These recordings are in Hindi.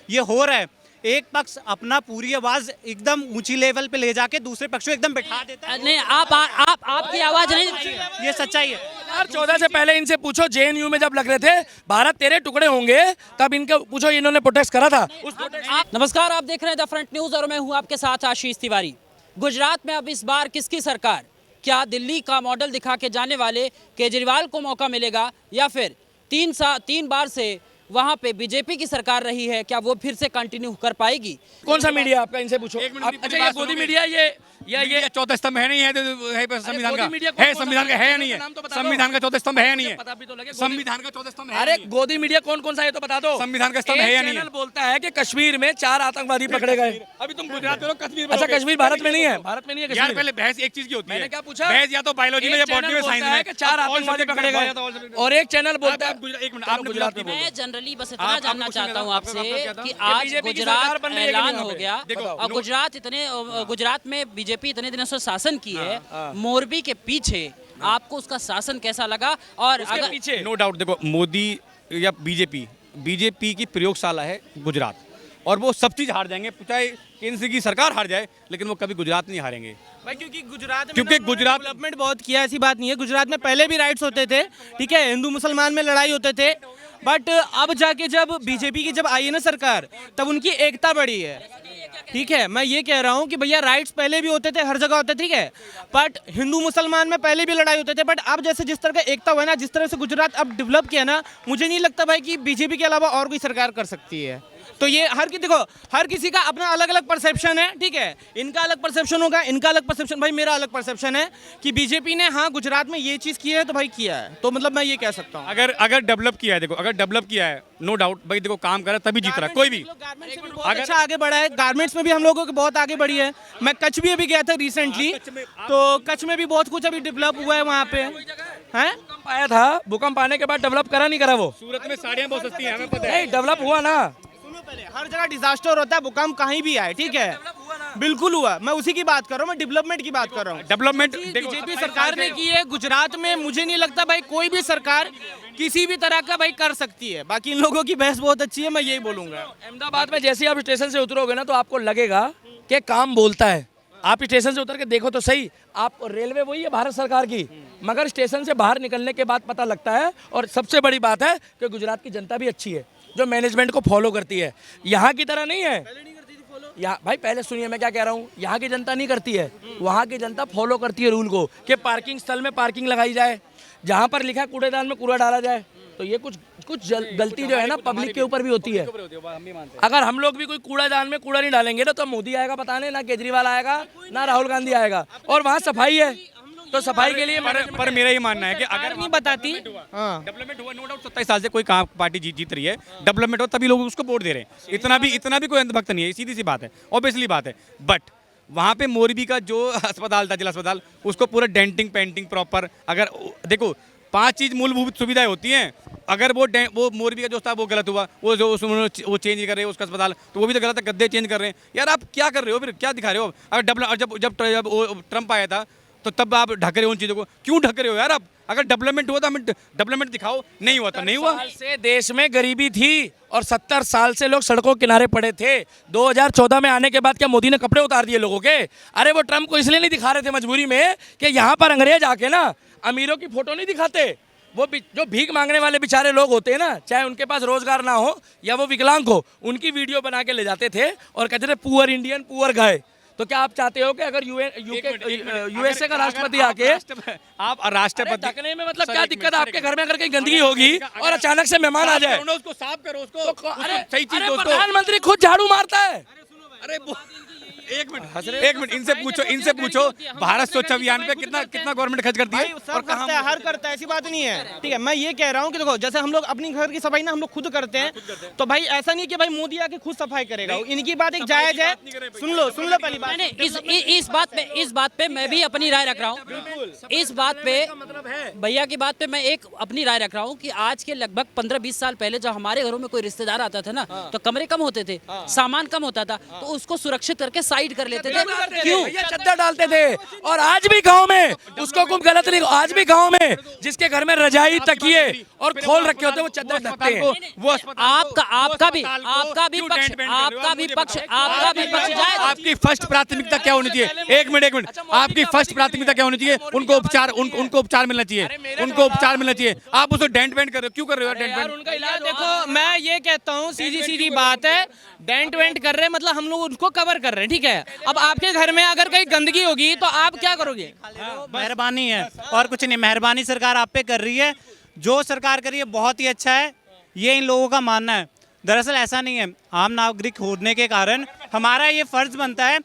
ये हो रहा है। एक पक्ष अपना पूरी आवाज एकदम ऊंची लेवल पे ले जाके दूसरे पक्ष को एकदम बिठा देता है। नहीं, आपकी आवाज नहीं। ये सच्चाई है। 2014 से पहले इनसे पूछो, जेएनयू में जब लग रहे थे भारत तेरे टुकड़े होंगे, तब इनके पूछो इन्होंने प्रोटेस्ट करा था। नमस्कार, आप देख रहे हैं द फ्रंट न्यूज और मैं हूं आपके साथ आशीष तिवारी। गुजरात में अब इस बार किसकी सरकार? क्या दिल्ली का मॉडल दिखा के जाने वाले केजरीवाल को मौका मिलेगा या फिर 3 बार से वहां पे बीजेपी की सरकार रही है, क्या वो फिर से कंटिन्यू कर पाएगी? कौन सा मीडिया आपका, इनसे पूछो। अच्छा, ये गोदी मीडिया, ये चौथा स्तंभ है नहीं है संविधान का? है संविधान का है या नहीं है? संविधान का चौथा स्तंभ है या नहीं है? संविधान का चौथा स्तंभ है? अरे गोदी मीडिया कौन कौन सा है तो बता दो। संविधान का स्तंभ है या नहीं है? चैनल बोलता है कि कश्मीर में 4 आतंकवादी पकड़े गए। अभी तुम गुजरात में हो, कश्मीर में। अच्छा, कश्मीर भारत में नहीं है? भारत में नहीं है यार, कश्मीर। पहले बहस एक चीज की होती है। मैंने क्या पूछा? बहस या तो बायोलॉजी में या बॉटनी में, साइंस में। 4 आतंकवादी पकड़े गए और एक चैनल बोलता है। एक मिनट, आपने गुजरात में मैं जनरली बस इतना जानना चाहता हूँ आपसे कि कि आज बीजेपी की सरकार गुजरात बन रही है कि ऐलान नहीं हो वहाँ पे? गया देखो, और गुजरात में बीजेपी इतने दिनों से शासन की है, मोरबी के पीछे आपको उसका शासन कैसा लगा? और अगर पीछे नो डाउट, देखो मोदी या बीजेपी की प्रयोगशाला है गुजरात, और वो सब चीज हार जाएंगे, चाहे केंद्र की सरकार हार जाए, लेकिन वो कभी गुजरात नहीं हारेंगे भाई, क्योंकि गुजरात डेवलपमेंट बहुत किया, ऐसी बात नहीं है। गुजरात में पहले भी राइट्स होते थे, ठीक है, हिंदू मुसलमान में लड़ाई होते थे, बट अब जाके जब बीजेपी की जब आई है ना सरकार, तब उनकी एकता बढ़ी है। ठीक है, मैं ये कह रहा हूँ कि भैया राइट्स पहले भी होते थे, हर जगह होते थे, ठीक है, बट हिंदू मुसलमान में पहले भी लड़ाई होते थे, बट अब जैसे जिस तरह का एकता हुआ है ना, जिस तरह से गुजरात अब डेवलप किया ना, मुझे नहीं लगता भाई कि बीजेपी के अलावा और कोई सरकार कर सकती है। तो ये हर किसी का अपना अलग अलग परसेप्शन है, ठीक है, इनका अलग परसेप्शन होगा, इनका अलग परसेप्शन, भाई मेरा अलग परसेप्शन है कि बीजेपी ने हाँ गुजरात में ये चीज़ की है तो भाई किया है, तो मतलब मैं ये कह सकता हूँ। अगर डेवलप किया है, देखो अगर डेवलप किया है, नो डाउट भाई, देखो काम करा तभी जीत रहा है कोई भी। बहुत अच्छा आगे बढ़ा है, गारमेंट्स में भी हम लोगों की बहुत आगे बढ़ी है। मैं कच्छ भी अभी गया था रिसेंटली, तो कच्छ में भी बहुत कुछ अभी डेवलप हुआ है वहाँ पे है। भूकंप आया था, भूकंप आने के बाद डेवलप करा नहीं करा वो? सूरत में साड़ियाँ बहुत सस्ती हैं, हमें पता है। नहीं, डेवलप हुआ ना। हर जगह डिजास्टर होता है, भूकंप कहीं भी आए, ठीक है, बिल्कुल हुआ, मैं उसी की बात कर रहा हूँ, मैं डेवलपमेंट की बात कर रहा हूँ। डेवलपमेंट बीजेपी सरकार ने की है गुजरात में, मुझे नहीं लगता भाई कोई भी सरकार किसी भी तरह का भाई कर सकती है। बाकी इन लोगों की बहस बहुत अच्छी है, मैं यही बोलूंगा। अहमदाबाद में जैसे ही आप स्टेशन से उतरोगे ना, तो आपको लगेगा कि काम बोलता है। आप स्टेशन से उतर के देखो तो सही, आप रेलवे वही है भारत सरकार की, मगर स्टेशन से बाहर निकलने के बाद पता लगता है। और सबसे बड़ी बात है कि गुजरात की जनता भी अच्छी है, जो मैनेजमेंट को फॉलो करती है। यहाँ की तरह नहीं है। यहाँ भाई पहले सुनिए मैं क्या कह रहा हूँ, यहाँ की जनता नहीं करती है, वहाँ की जनता फॉलो करती है रूल को, कि पार्किंग स्थल में पार्किंग लगाई जाए, जहाँ पर लिखा है कूड़ेदान में कूड़ा डाला जाए। तो ये कुछ गलती जो है ना पब्लिक के ऊपर भी होती है। अगर हम लोग भी कोई कूड़ादान में कूड़ा नहीं डालेंगे ना, तो मोदी आएगा बताने, ना केजरीवाल आएगा, ना राहुल गांधी आएगा। और वहाँ सफाई है, तो सफाई के लिए पर मेरा ये मानना है कि अगर नहीं बताती, डेवलपमेंट हुआ, नो डाउट 27 साल से कोई काम पार्टी जीत रही है, डेवलपमेंट हो तभी लोग उसको वोट दे रहे हैं। इतना भी कोई अंधभक्त नहीं है, सीधी सी बात है, ऑब्वियसली बात है। बट वहाँ पे मोरबी का जो अस्पताल था, जिला अस्पताल, उसको पूरा डेंटिंग पेंटिंग प्रॉपर, अगर देखो 5 चीज मूलभूत सुविधाएं होती हैं, अगर वो मोरबी का जो था वो गलत हुआ, वो चेंज कर रहे हैं उसका अस्पताल, तो वो भी तो गलत है, गद्दे चेंज कर रहे हैं। यार आप क्या कर रहे हो, फिर क्या दिखा रहे हो? अगर जब ट्रम्प आया था तो तब आप ढक रहे हो उन चीज़ों को, क्यों ढक रहे हो यार? आप अगर डेवलपमेंट हुआ तो हमें डेवलपमेंट दिखाओ, नहीं हुआ तो नहीं हुआ। से देश में गरीबी थी और 70 साल से लोग सड़कों के किनारे पड़े थे। 2014 में आने के बाद क्या मोदी ने कपड़े उतार दिए लोगों के? अरे वो ट्रम्प को इसलिए नहीं दिखा रहे थे मजबूरी में कि यहाँ पर अंग्रेज आके ना अमीरों की फोटो नहीं दिखाते। वो जो भीख मांगने वाले बेचारे लोग होते हैं ना, चाहे उनके पास रोजगार ना हो या वो विकलांग हो, उनकी वीडियो बना के ले जाते थे और कहते थे पुअर इंडियन पुअर गाय। तो क्या आप चाहते हो कि अगर यूएसए का राष्ट्रपति आके आप राष्ट्रपति ढकने में मतलब क्या दिक्कत है? आपके घर में अगर कहीं गंदगी होगी और अचानक से मेहमान आ जाए, उसको साफ करो, उसको सही चीज अरे दोस्तों। प्रधानमंत्री खुद झाड़ू मारता है। अरे एक मिनट इनसे पूछो भारत स्वच्छ अभियान पे कितना गवर्नमेंट खर्च करती है? और करता है, हर करता है, ऐसी बात नहीं है, ठीक है। मैं ये कह रहा हूँ कि देखो जैसे हम लोग अपनी घर की सफाई ना हम लोग खुद करते हैं, तो भाई ऐसा नहीं कि भाई मोदी आके खुद सफाई करेगा, इनकी बात एक जायज है। सुन लो पहली बात। इस बात पे मैं भी अपनी राय रख रहा हूँ। इस बात पे भैया की बात पे मैं एक अपनी राय रख रहा हूँ कि आज के लगभग 15-20 साल पहले जब हमारे घरों में कोई रिश्तेदार आता था ना, तो कमरे कम होते थे, सामान कम होता था, तो उसको सुरक्षित करके साइड कर लेते थे, क्यों? भैया चद्दर डालते थे। और आज भी गांव में उसको कुछ गलत नहीं, आज भी गांव में जिसके घर में रजाई तकिए और खोल रखे होते हैं वो चद्दर ढकते हैं। वो अस्पताल आपका भी पक्ष जाए। आपकी फर्स्ट प्राथमिकता क्या होनी चाहिए? एक मिनट आपकी फर्स्ट प्राथमिकता क्या होनी चाहिए? उनको उपचार मिलना चाहिए, उनको उपचार मिलना चाहिए। आप उसको डेंट वेंट कर रहे हो, क्यों कर रहे हो डेंट वेंट? उनका इलाज देखो, मैं ये कहता हूँ सीधी बात है, डेंट वेंट कर रहे हैं मतलब हम लोग उनको कवर कर रहे हैं, ठीक है। अब आपके घर में अगर कहीं गंदगी होगी तो आप क्या करोगे? मेहरबानी है और कुछ नहीं, मेहरबानी सरकार आप पे कर रही है। जो सरकार कर रही है बहुत ही अच्छा है, ये इन लोगों का मानना है। दरअसल ऐसा नहीं है, आम नागरिक होने के कारण हमारा ये फर्ज बनता है,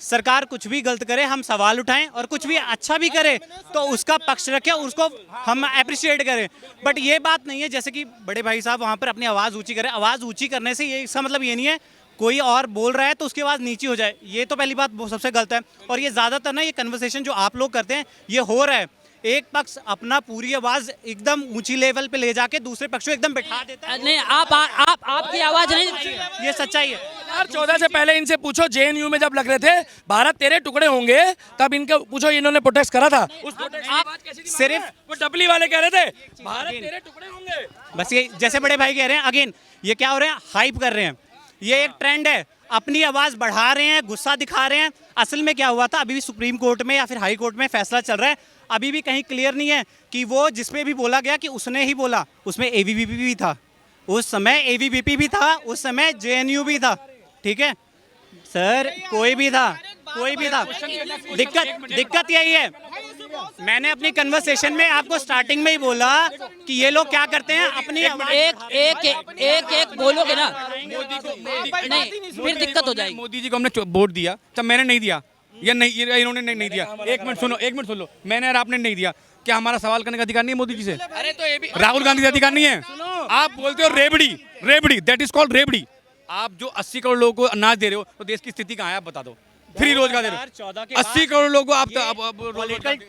सरकार कुछ भी गलत करे हम सवाल उठाएं, और कुछ भी अच्छा भी करे तो उसका पक्ष रखें, उसको हम अप्रिशिएट करें। बट ये बात नहीं है जैसे कि बड़े भाई साहब वहाँ पर अपनी आवाज़ ऊंची करें। आवाज़ ऊंची करने से ये इसका मतलब ये नहीं है कोई और बोल रहा है तो उसकी आवाज़ नीची हो जाए, ये तो पहली बात सबसे गलत है। और ये ज़्यादातर ना ये कन्वर्सेशन जो आप लोग करते हैं ये हो रहा है, एक पक्ष अपना पूरी आवाज एकदम ऊंची लेवल पे ले जाके दूसरे पक्ष को एकदम बिठा देता है। नहीं, आपकी आवाज नहीं, ये सच्चाई है। 2014 से पहले इनसे पूछो, जेएनयू में जब लग रहे थे भारत तेरे टुकड़े होंगे, तब इनके पूछो इन्होंने प्रोटेस्ट करा था। उस प्रोटेस्ट की बात कैसी थी? सिर्फ वो डबली वाले कह रहे थे भारत तेरे टुकड़े होंगे। बस ये जैसे बड़े भाई कह रहे हैं, अगेन ये क्या हो रहे हैं, हाइप कर रहे हैं। ये एक ट्रेंड है, अपनी आवाज़ बढ़ा रहे हैं, गुस्सा दिखा रहे हैं। असल में क्या हुआ था, अभी भी सुप्रीम कोर्ट में या फिर हाई कोर्ट में फैसला चल रहा है, अभी भी कहीं क्लियर नहीं है कि वो जिसपे भी बोला गया कि उसने ही बोला, उसमें एबीवीपी भी था, उस समय एबीवीपी भी था, उस समय जेएनयू भी था, ठीक है सर, कोई भी था। दिक्कत यही है, मैंने अपनी कन्वर्सेशन में आपको स्टार्टिंग में ही बोला कि ये लोग क्या करते हैं अपनी एक बोलोगे ना, नहीं फिर दिक्कत हो जाएगी। मोदी जी को हमने वोट दिया, तब मैंने नहीं दिया या नहीं, इन्होंने नहीं दिया। एक मिनट सुन लो, मैंने और आपने नहीं दिया, क्या हमारा सवाल करने का अधिकार नहीं है मोदी जी से? अरे तो ये भी राहुल गांधी का अधिकार नहीं है? आप बोलते हो रेबड़ी, दैट इज कॉल्ड रेबड़ी। आप जो 80 करोड़ लोगों को अनाज दे रहे हो तो देश की स्थिति कहाँ है आप बता दो। फ्री रोजगार दे रहे हो 80 करोड़ लोगों को आप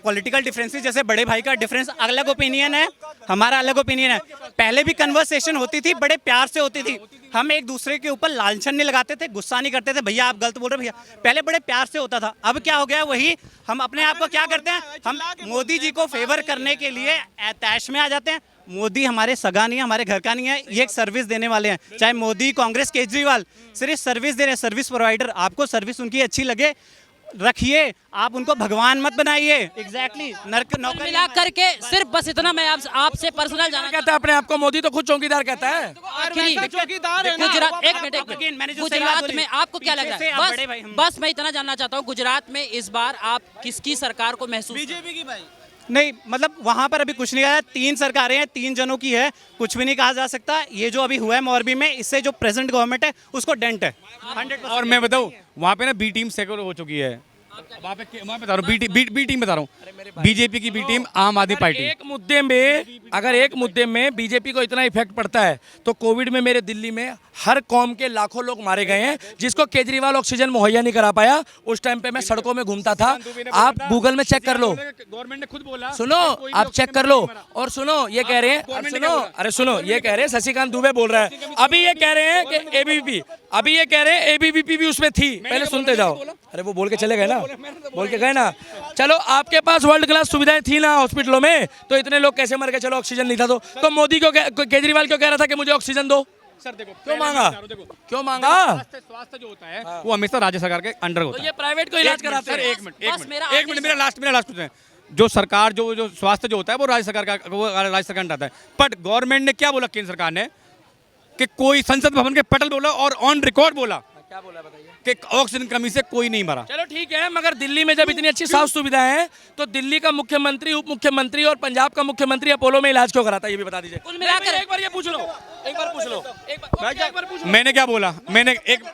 पॉलिटिकल डिफरेंसेस, जैसे बड़े भाई का डिफरेंस अलग ओपिनियन है, हमारा अलग ओपिनियन है। पहले भी कन्वर्सेशन होती थी, बड़े प्यार से होती थी, हम एक दूसरे के ऊपर लांछन नहीं लगाते थे, गुस्सा नहीं करते थे, भैया आप गलत बोल रहे भैया, पहले बड़े प्यार से होता था। अब क्या हो गया, वही हम अपने आप को क्या करते हैं, हम मोदी जी को फेवर करने के लिए तैश में आ जाते हैं। मोदी हमारे सगा नहीं है, हमारे घर का नहीं है, ये एक सर्विस देने वाले हैं, चाहे मोदी, कांग्रेस, केजरीवाल, सिर्फ सर्विस दे रहे हैं, सर्विस प्रोवाइडर। आपको सर्विस उनकी अच्छी लगे रखिए, आप उनको भगवान मत बनाइए। एग्जैक्टली नौकरी मिला करके सिर्फ बस इतना मैं आपसे पर्सनल जानना कहता है अपने आप को, मोदी तो खुद चौकीदार कहता है। गुजरात, एक मिनट, गुजरात में आपको क्या लग रहा है? बस मैं इतना जानना चाहता हूँ, गुजरात में इस बार आप किसकी सरकार को महसूस? बीजेपी की भाई। नहीं, मतलब वहाँ पर अभी कुछ नहीं आया, 3 सरकारें हैं, 3 जनों की है, कुछ भी नहीं कहा जा सकता। ये जो अभी हुआ है मोरबी में, इससे जो प्रेजेंट गवर्नमेंट है उसको डेंट है 100%। और मैं बताऊँ वहाँ पे ना बी टीम सेक्युलर हो चुकी है, वहाँ पे बता रहा हूँ, बी टीम बता रहा हूँ, बीजेपी की बी टीम, आम आदमी पार्टी। एक मुद्दे में बीजेपी को इतना इफेक्ट पड़ता है तो कोविड में मेरे दिल्ली में हर कौम के लाखों लोग मारे गए हैं, जिसको केजरीवाल ऑक्सीजन मुहैया नहीं करा पाया। उस टाइम पे मैं सड़कों में घूमता था, आप गूगल में चेक कर लो, गवर्नमेंट ने खुद बोला, सुनो आप चेक कर लो। और सुनो ये कह रहे हैं, सुनो ये कह रहे हैं, शशिकांत दुबे बोल रहा है, अभी ये कह रहे हैं कि एबीवीपी, अभी ये कह रहे हैं एबीवीपी भी उसमें थी, पहले सुनते जाओ। अरे वो बोल के चले गए ना, बोल के गए ना। चलो आपके पास वर्ल्ड क्लास सुविधाएं थी ना हॉस्पिटलों में, तो इतने लोग कैसे मर गए? चलो ऑक्सीजन नहीं था तो मोदी को केजरीवाल क्यों कह रहा था कि मुझे ऑक्सीजन दो? सर देखो क्यों मांगा? स्वास्थ्य जो होता है वो हमेशा राज्य सरकार के अंडर होता तो है। ये प्राइवेट को इलाज कराते हैं। एक मिनट मेरा लास्ट क्वेश्चन है। जो सरकार जो स्वास्थ्य जो होता है वो राज्य सरकार का, वो राज्य सरकार में आता है। बट गवर्नमेंट ने क्या बोला, केंद्र सरकार ने, कि कोई संसद भवन के पटल बोला और ऑन रिकॉर्ड बोला, क्या बोला बताइए? कि ऑक्सीजन कमी से कोई नहीं मरा। चलो ठीक है, मगर दिल्ली में जब इतनी अच्छी स्वास्थ्य सुविधाएं हैं तो दिल्ली का मुख्यमंत्री, उप मुख्यमंत्री और पंजाब का मुख्यमंत्री अपोलो में इलाज क्यों कराता है, ये भी बता दीजिए। कुल मिलाकर एक बार ये पूछ लो, एक बार पूछ लो। मैंने क्या बोला, मैंने एक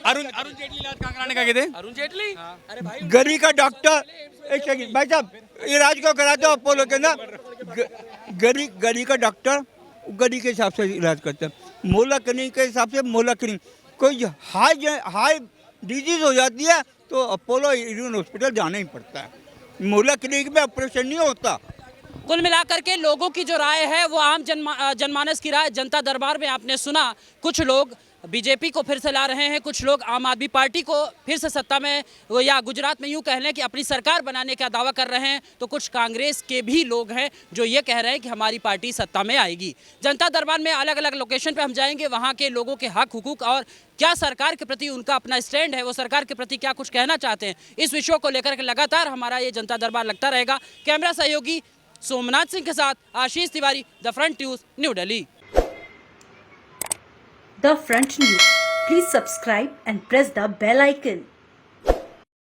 अरुण जेटली इलाज कहाँ कराने का गए थे? अरुण जेटली, अरे भाई गरीब का डॉक्टर, एक सेकंड भाई साहब, इलाज को कराते हो अपोलो के ना, गरीब का डॉक्टर गरीब के हिसाब से इलाज करते हैं, मोहल्ला क्लिनिक के हिसाब से मोहल्ला क्लिनिक। कोई हाई डिजीज हो जाती है तो अपोलो यूनियन हॉस्पिटल जाना ही पड़ता है, मोहल्ला क्लिनिक में ऑपरेशन नहीं होता। कुल मिलाकर के लोगों की जो राय है वो आम जनमानस की राय, जनता दरबार में आपने सुना। कुछ लोग बीजेपी को फिर से ला रहे हैं, कुछ लोग आम आदमी पार्टी को फिर से सत्ता में या गुजरात में यूं कह लें कि अपनी सरकार बनाने का दावा कर रहे हैं, तो कुछ कांग्रेस के भी लोग हैं जो ये कह रहे हैं कि हमारी पार्टी सत्ता में आएगी। जनता दरबार में अलग अलग लोकेशन पे हम जाएंगे, वहाँ के लोगों के हक हुकूक और क्या सरकार के प्रति उनका अपना स्टैंड है, वो सरकार के प्रति क्या कुछ कहना चाहते हैं, इस विषयों को लेकर के लगातार हमारा ये जनता दरबार लगता रहेगा। कैमरा सहयोगी सोमनाथ सिंह के साथ Ashish Tiwari, the Front News, New Delhi. The Front News. Please subscribe and press the bell icon.